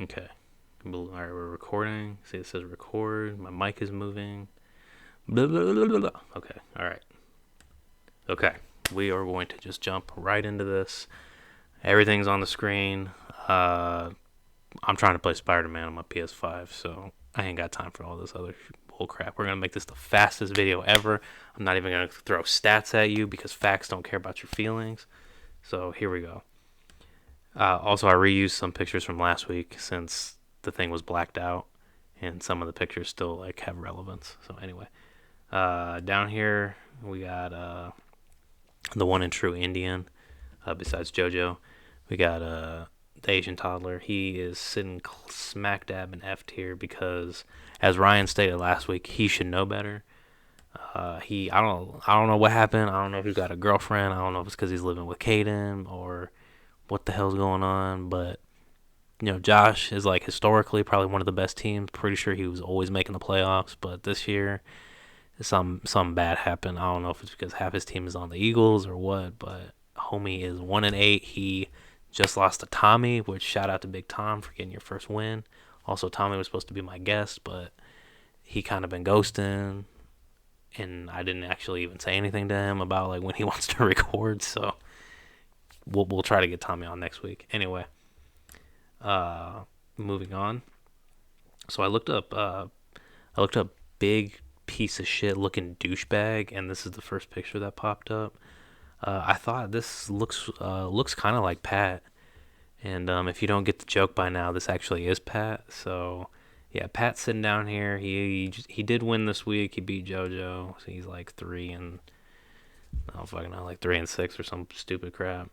Okay. All right, we're recording. See, it says record. My mic is moving. Blah, blah, blah, blah, blah. Okay. All right. Okay. We are going to just jump right into this. Everything's on the screen. I'm trying to play Spider-Man on my PS5, so I ain't got time for all this other bull crap. We're going to make this the fastest video ever. I'm not even going to throw stats at you because facts don't care about your feelings. So here we go. Also, I reused some pictures from last week since the thing was blacked out, and some of the pictures still like have relevance. So anyway, down here we got the one and true Indian. Besides JoJo, we got the Asian toddler. He is sitting smack dab in F tier because, as Ryan stated last week, he should know better. I don't know what happened. I don't know if he's got a girlfriend. I don't know if it's because he's living with Kaden or what the hell's going on. But Josh is like historically probably one of the best teams. Pretty sure he was always making the playoffs, but this year some bad happened. I don't know if it's because half his team is on the Eagles or what. But homie is 1-8. He just lost to Tommy, which shout out to Big Tom for getting your first win. Also, Tommy was supposed to be my guest, but he kind of been ghosting, and I didn't actually even say anything to him about like when he wants to record. So we'll try to get Tommy on next week. Anyway, moving on. So I looked up big piece of shit looking douchebag, and this is the first picture that popped up. I thought this looks kind of like Pat, and if you don't get the joke by now, this actually is Pat. So yeah, Pat's sitting down here. He did win this week. He beat JoJo. So he's like 3-6 or some stupid crap.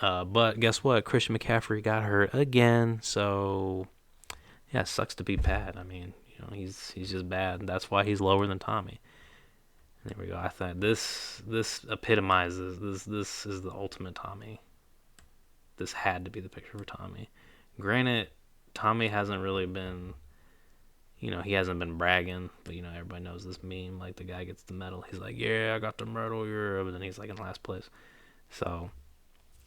But guess what? Christian McCaffrey got hurt again. So yeah, it sucks to be Pat. I mean, he's just bad. That's why he's lower than Tommy. There we go. I thought this epitomizes this is the ultimate Tommy. This had to be the picture for Tommy. Granted, Tommy hasn't really been, he hasn't been bragging, but everybody knows this meme. Like the guy gets the medal, he's like, "Yeah, I got the medal, yeah," but then he's like in last place. So,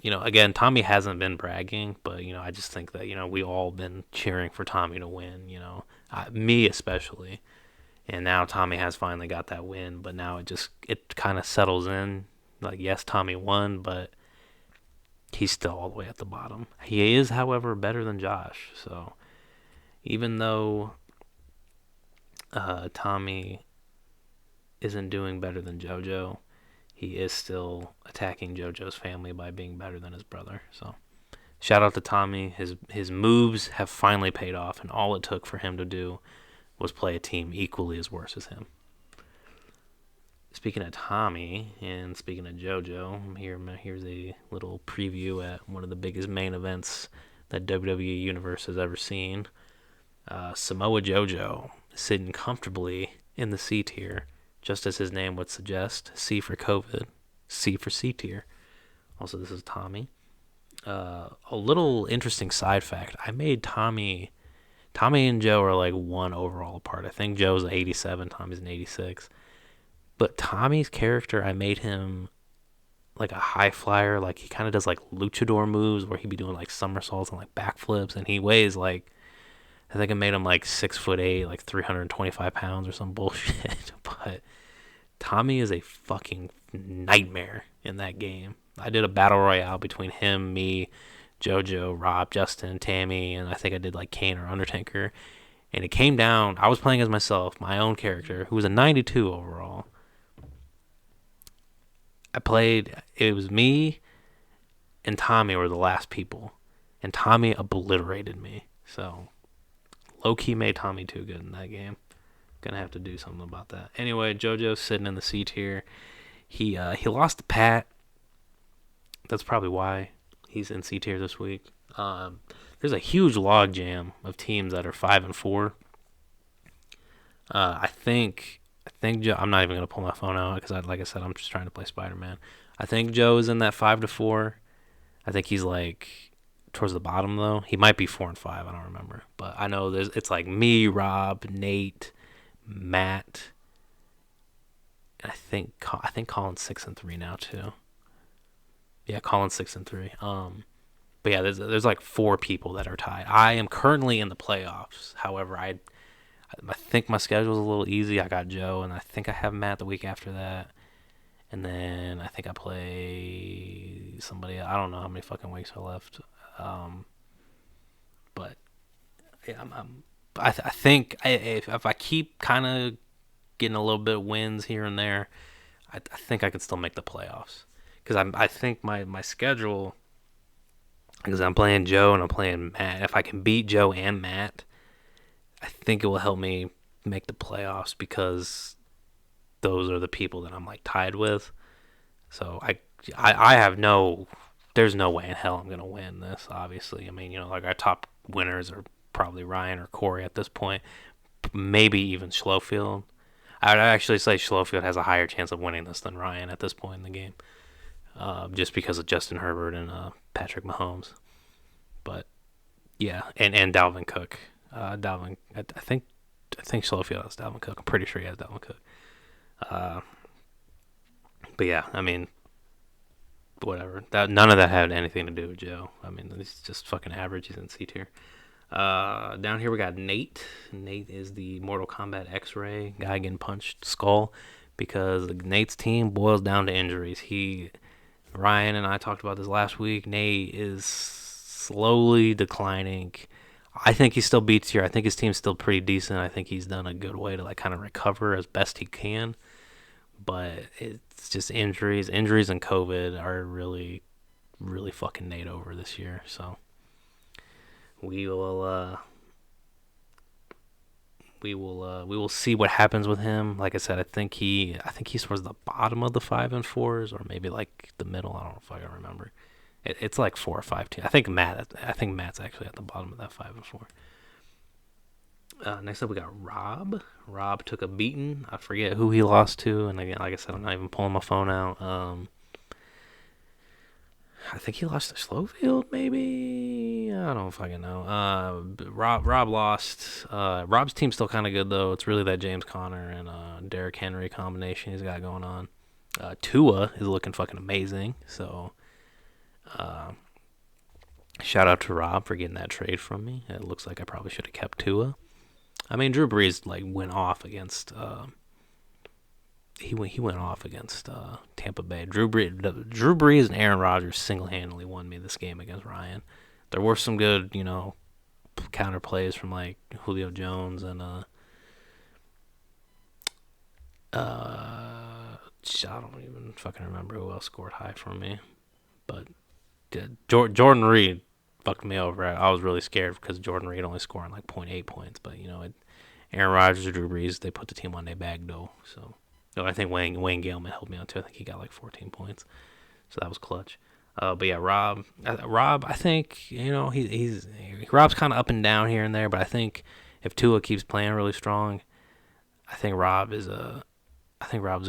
again, Tommy hasn't been bragging, but I just think that we all been cheering for Tommy to win. Me especially. And now Tommy has finally got that win, but now it kind of settles in. Like, yes, Tommy won, but he's still all the way at the bottom. He is, however, better than Josh. So even though Tommy isn't doing better than JoJo, he is still attacking JoJo's family by being better than his brother. So shout out to Tommy. His moves have finally paid off, and all it took for him to do was play a team equally as worse as him. Speaking of Tommy and speaking of JoJo, here's a little preview at one of the biggest main events that WWE Universe has ever seen. Samoa JoJo sitting comfortably in the C tier, just as his name would suggest. C for COVID, C for C tier. Also, this is Tommy. A little interesting side fact. I made Tommy and Joe are like one overall apart. I think Joe's an 87, Tommy's an 86. But Tommy's character, I made him like a high flyer. Like he kind of does like luchador moves where he'd be doing like somersaults and like backflips. And he weighs like, I think I made him like 6'8", like 325 pounds or some bullshit. But Tommy is a fucking nightmare in that game. I did a battle royale between him, me, JoJo, Rob, Justin, Tammy, and I think I did like Kane or Undertaker. And it came down, I was playing as myself, my own character, who was a 92 overall. It was me and Tommy were the last people. And Tommy obliterated me. So, low-key made Tommy too good in that game. Gonna have to do something about that. Anyway, JoJo's sitting in the C tier. He lost to Pat. That's probably why he's in C tier this week. There's a huge log jam of teams that are 5-4. I think Joe. I'm not even gonna pull my phone out because, like I said, I'm just trying to play Spider-Man. I think Joe is in that 5-4. I think he's like towards the bottom though. He might be 4-5. I don't remember, but I know it's like me, Rob, Nate, Matt, and I think Colin's 6-3 now too. Yeah, Colin's 6-3. But yeah, there's like 4 people that are tied. I am currently in the playoffs. However, I think my schedule's a little easy. I got Joe, and I think I have Matt the week after that. And then I think I play somebody. I don't know how many fucking weeks are left. Um, but yeah, I think if I keep kind of getting a little bit of wins here and there, I think I could still make the playoffs. Because I think my schedule, because I'm playing Joe and I'm playing Matt. If I can beat Joe and Matt, I think it will help me make the playoffs because those are the people that I'm like tied with. So I have no, there's no way in hell I'm gonna win this. Obviously, I mean, like our top winners are probably Ryan or Corey at this point, maybe even Schlofield. I'd actually say Schlofield has a higher chance of winning this than Ryan at this point in the game, just because of Justin Herbert and Patrick Mahomes. But yeah, and Dalvin Cook. Dalvin, I think Schlofield has Dalvin Cook. I'm pretty sure he has Dalvin Cook. But yeah, I mean, whatever. None of that had anything to do with Joe. I mean, he's just fucking average. He's in C tier. Down here we got Nate. Nate is the Mortal Kombat X-Ray guy getting punched skull because Nate's team boils down to injuries. Ryan and I talked about this last week. Nate is slowly declining. I think he still beats here. I think his team's still pretty decent. I think he's done a good way to like kind of recover as best he can. But it's just injuries. Injuries and COVID are really, really fucking Nate over this year. So we will see what happens with him. Like I said, I think he's towards the bottom of the 5 and 4s, or maybe like the middle. I don't know if I can remember. It's like 4 or 5 teams. I think Matt's actually at the bottom of that 5 and 4. Next up, we got Rob. Rob took a beating. I forget who he lost to, and again, like I said, I'm not even pulling my phone out. I think he lost to Schofield, maybe. I don't fucking know. Rob lost. Rob's team's still kind of good though. It's really that James Conner and Derrick Henry combination he's got going on. Tua is looking fucking amazing. So, shout out to Rob for getting that trade from me. It looks like I probably should have kept Tua. I mean, Drew Brees like went off against. He went off against Tampa Bay. Drew Brees and Aaron Rodgers single-handedly won me this game against Ryan. There were some good, counter plays from like Julio Jones and I don't even fucking remember who else scored high for me. But Jordan Reed fucked me over. I was really scared because Jordan Reed only scoring like 0.8 points. But Aaron Rodgers or Drew Brees, they put the team on their back though. So. No, I think Wayne Galeman helped me out too. I think he got like 14 points, so that was clutch. But yeah, Rob, I think Rob's kind of up and down here and there, but I think if Tua keeps playing really strong, I think Rob's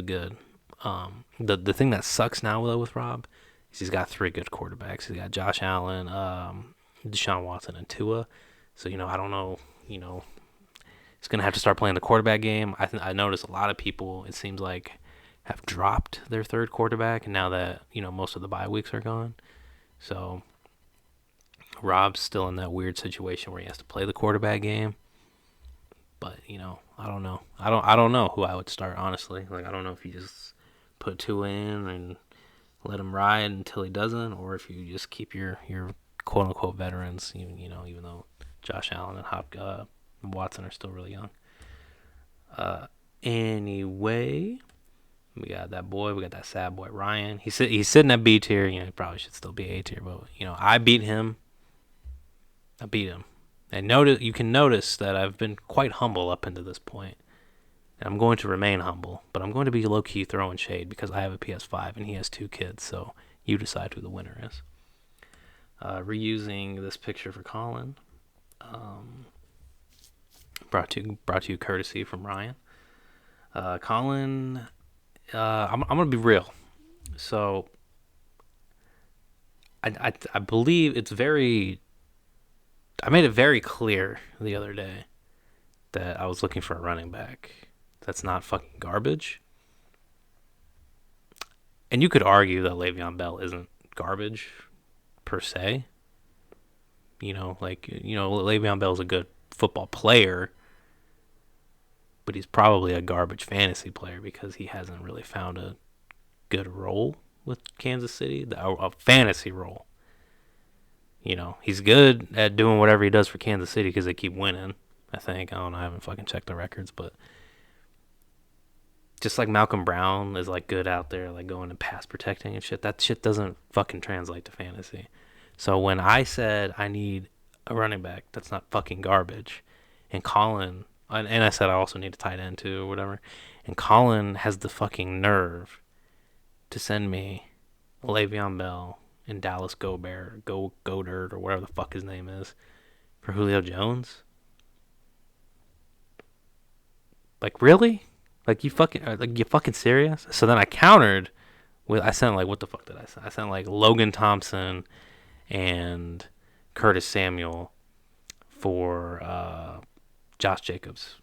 good. The thing that sucks now though with Rob is he's got 3 good quarterbacks. He's got Josh Allen, Deshaun Watson, and Tua. So I don't know, He's going to have to start playing the quarterback game. I noticed a lot of people, it seems like, have dropped their third quarterback, and now that, most of the bye weeks are gone. So, Rob's still in that weird situation where he has to play the quarterback game. But, I don't know. I don't know who I would start, honestly. Like, I don't know if you just put 2 in and let him ride until he doesn't, or if you just keep your quote-unquote veterans, even though Josh Allen and Watson are still really young. Anyway, we got that sad boy Ryan. He's sitting at B tier. He probably should still be A tier, but I beat him. And you can notice that I've been quite humble up until this point. And I'm going to remain humble, but I'm going to be low key throwing shade because I have a PS5 and he has 2 kids. So you decide who the winner is. Reusing this picture for Colin. Brought to you courtesy from Ryan. Colin, I'm gonna be real. So I believe I made it very clear the other day that I was looking for a running back that's not fucking garbage. And you could argue that Le'Veon Bell isn't garbage per se, Le'Veon Bell's a good football player, but he's probably a garbage fantasy player because he hasn't really found a good role with Kansas City, a fantasy role. He's good at doing whatever he does for Kansas City because they keep winning. I think. I don't know. I haven't fucking checked the records, but just like Malcolm Brown is like good out there, like going and pass protecting and shit. That shit doesn't fucking translate to fantasy. So when I said I need a running back that's not fucking garbage, and I said I also need a tight end too or whatever, and Colin has the fucking nerve to send me Le'Veon Bell and Dallas Goedert or whatever the fuck his name is for Julio Jones. Like, really? Like you fucking serious? So then I countered I sent like, what the fuck did I send? I sent like Logan Thompson and Curtis Samuel for Josh Jacobs.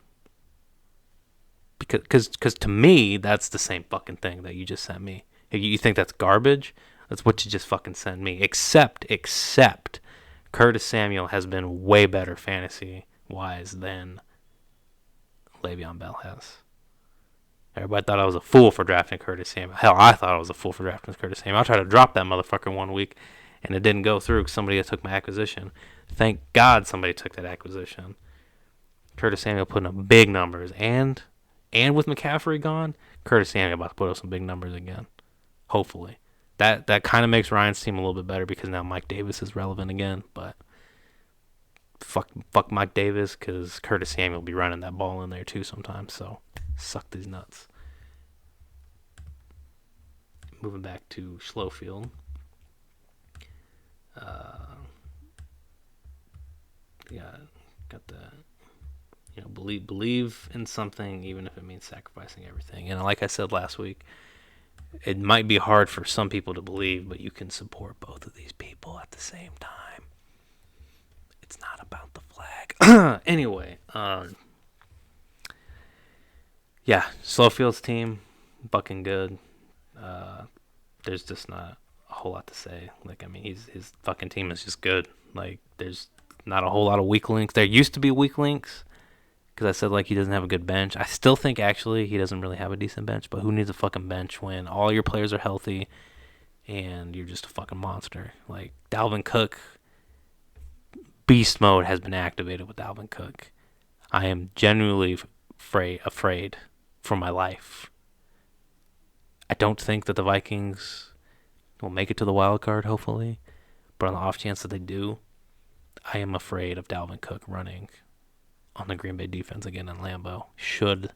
Because to me, that's the same fucking thing that you just sent me. If you think that's garbage, that's what you just fucking sent me. Except Curtis Samuel has been way better fantasy-wise than Le'Veon Bell has. Everybody thought I was a fool for drafting Curtis Samuel. Hell, I thought I was a fool for drafting Curtis Samuel. I tried to drop that motherfucker one week, and it didn't go through because somebody took my acquisition. Thank God somebody took that acquisition. Curtis Samuel putting up big numbers, and with McCaffrey gone, Curtis Samuel about to put up some big numbers again. Hopefully. That kind of makes Ryan's team a little bit better because now Mike Davis is relevant again, but fuck Mike Davis because Curtis Samuel will be running that ball in there too sometimes, so suck these nuts. Moving back to Schlofield. Got the believe in something even if it means sacrificing everything. And like I said last week, it might be hard for some people to believe, but you can support both of these people at the same time. It's not about the flag. Anyway, Slowfield's team, fucking good. There's just not a whole lot to say. Like, I mean, his fucking team is just good. Like, there's not a whole lot of weak links. There used to be weak links because I said, like, he doesn't have a good bench. I still think, actually, he doesn't really have a decent bench, but who needs a fucking bench when all your players are healthy and you're just a fucking monster? Like, Dalvin Cook, beast mode has been activated with Dalvin Cook. I am genuinely afraid for my life. I don't think that the Vikings will make it to the wild card, hopefully. But on the off chance that they do, I am afraid of Dalvin Cook running on the Green Bay defense again in Lambeau. Should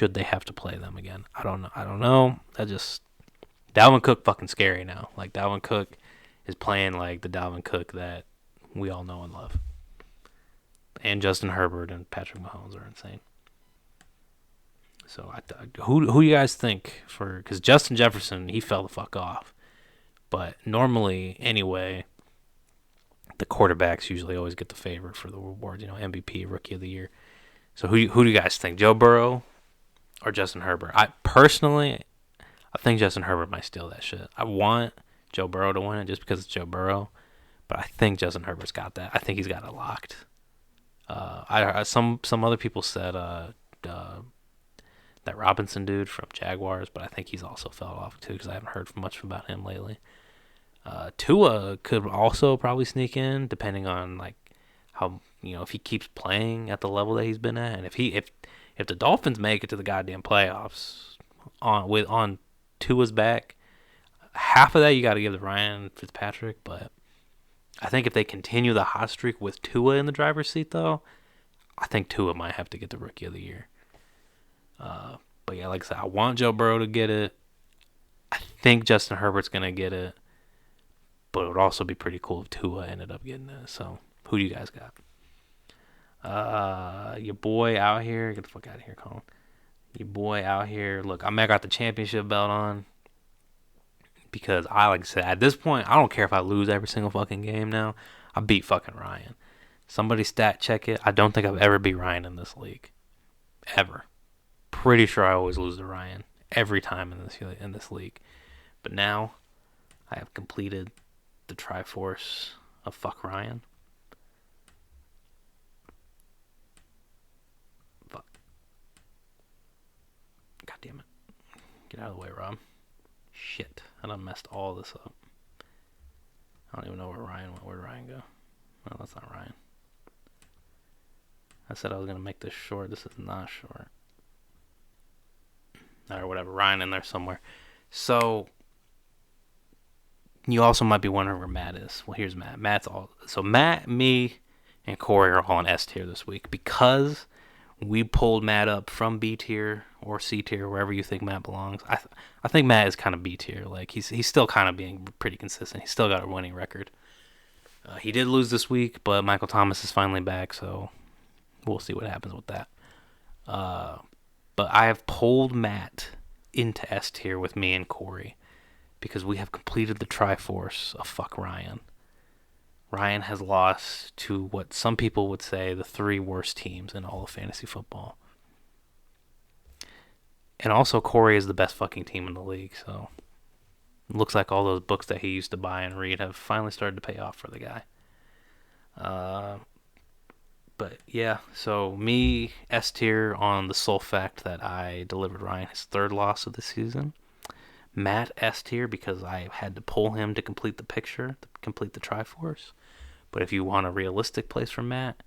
they have to play them again? I don't know. Dalvin Cook fucking scary now. Like, Dalvin Cook is playing like the Dalvin Cook that we all know and love. And Justin Herbert and Patrick Mahomes are insane. So who you guys think for? Because Justin Jefferson, he fell the fuck off. But normally, anyway, the quarterbacks usually always get the favorite for the awards. MVP, Rookie of the Year. So who do you guys think? Joe Burrow or Justin Herbert? I think Justin Herbert might steal that shit. I want Joe Burrow to win it just because it's Joe Burrow. But I think Justin Herbert's got that. I think he's got it locked. Some other people said that Robinson dude from Jaguars, but I think he's also fell off too because I haven't heard much about him lately. Tua could also probably sneak in depending on like how if he keeps playing at the level that he's been at, and if the Dolphins make it to the goddamn playoffs on Tua's back, half of that you got to give to Ryan Fitzpatrick, but I think if they continue the hot streak with Tua in the driver's seat though, I think Tua might have to get the Rookie of the Year. But yeah, like I said, I want Joe Burrow to get it. I think Justin Herbert's going to get it. But it would also be pretty cool if Tua ended up getting it. So, who do you guys got? Your boy out here. Get the fuck out of here, Colin. Your boy out here. Look, I got the championship belt on. Because like I said, at this point, I don't care if I lose every single fucking game now. I beat fucking Ryan. Somebody stat check it. I don't think I've ever beat Ryan in this league. Ever. Pretty sure I always lose to Ryan every time in this league. But now I have completed the Triforce of fuck Ryan. Get out of the way, Rob. Shit, I done messed all this up. I don't even know where Ryan went. Where'd Ryan go? No, that's not Ryan. I said I was going to make this short. This is not short. Or whatever. Ryan in there somewhere. So, you also might be wondering where Matt is. Well, here's Matt. So Matt, me, and Corey are all in S tier this week because we pulled Matt up from B tier or C tier, wherever you think Matt belongs. I think Matt is kind of B tier. Like he's still kind of being pretty consistent. He's still got a winning record. He did lose this week, but Michael Thomas is finally back, so we'll see what happens with that. But I have pulled Matt into S tier with me and Corey because we have completed the Triforce of fuck Ryan. Ryan has lost to what some people would say the 3 worst teams in all of fantasy football. And also, Corey is the best fucking team in the league, so it looks like all those books that he used to buy and read have finally started to pay off for the guy. But yeah, so me, S tier on the sole fact that I delivered Ryan his 3rd loss of the season. Matt, S tier, because I had to pull him to complete the picture, to complete the Triforce. But if you want a realistic place for Matt,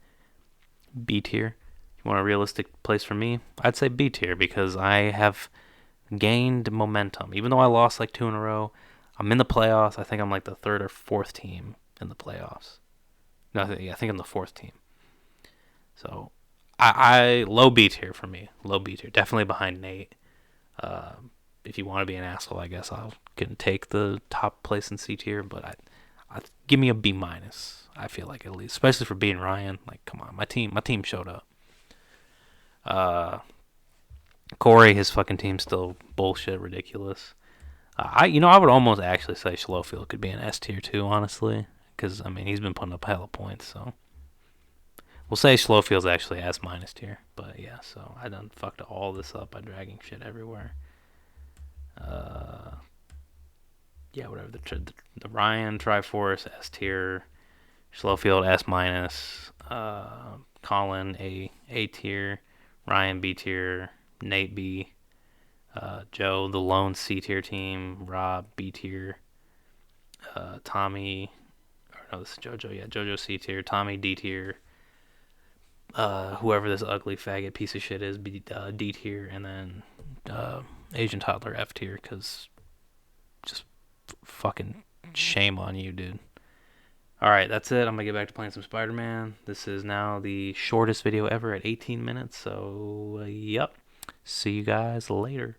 B tier. If you want a realistic place for me, I'd say B tier because I have gained momentum. Even though I lost like 2 in a row, I'm in the playoffs. I think I'm like the 3rd or 4th team in the playoffs. No, I think I'm the 4th team. So, I low B tier for me. Low B tier. Definitely behind Nate. If you want to be an asshole, I guess I can take the top place in C tier, but I give me a B minus. I feel like, at least, especially for being Ryan. Like, come on, my team showed up. Corey, his fucking team's still bullshit, ridiculous. I would almost actually say Schlofield could be an S tier too, honestly, because I mean he's been putting up hella points. So we'll say Schlofield's actually S minus tier. But yeah, so I done fucked all this up by dragging shit everywhere. Yeah, whatever. The Ryan Triforce S tier. Schlofield S minus, Colin A tier, Ryan B tier, Nate B, Joe the lone C tier team, Rob B tier, Tommy, this is JoJo, yeah, JoJo C tier, Tommy D tier, whoever this ugly faggot piece of shit is, D tier, and then Asian Toddler F tier, because just fucking shame on you, dude. Alright, that's it. I'm going to get back to playing some Spider-Man. This is now the shortest video ever at 18 minutes. So, yep. See you guys later.